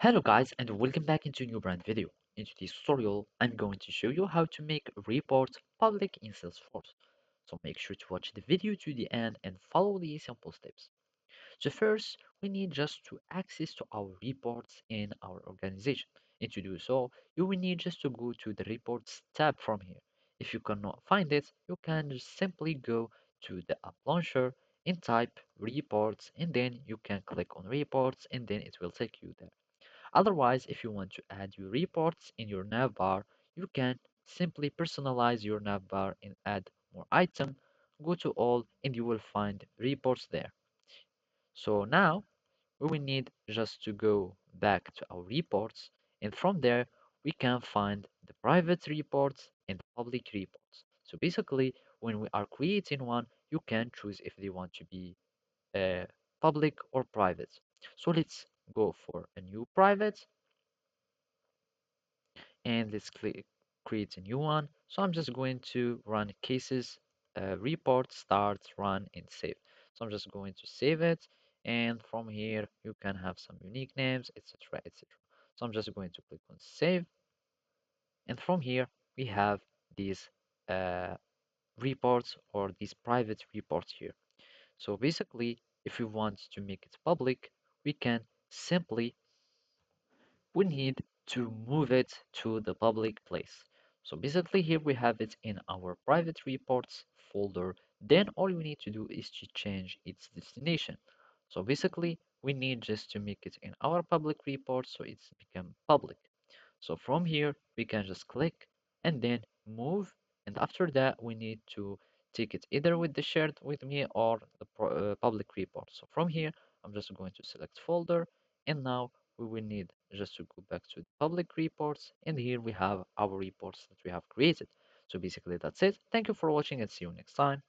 Hello guys and welcome back into a new brand video. In today's tutorial, I'm going to show you how to make reports public in Salesforce. So make sure to watch the video to the end and follow these simple steps. So first, we need just to access to our reports in our organization. And to do so, you will need just to go to the reports tab from here. If you cannot find it, you can just simply go to the app launcher and type reports and then you can click on reports and then it will take you there. Otherwise, if you want to add your reports in your navbar, you can simply personalize your navbar and add more item. Go to all and you will find reports there. So now we will need just to go back to our reports and from there we can find the private reports and the public reports. So basically when we are creating one, you can choose if they want to be uh, public or private. So let's go for a new private and let's click create a new one. So I'm just going to run cases, report, start, run, and save. So I'm just going to save it, and from here you can have some unique names, etc., etc. So I'm just going to click on save, and from here we have these uh, reports or these private reports here. So basically, if we want to make it public, we can simply we need to move it to the public place. So basically here we have it in our private reports folder. Then all we need to do is to change its destination. So basically we need just to make it in our public report so it's become public. So from here, we can just click and then move. And after that, we need to take it either with the shared with me or the public report. So from here, I'm just going to select folder. And now we will need just to go back to the public reports. And here we have our reports that we have created. So basically that's it. Thank you for watching and see you next time.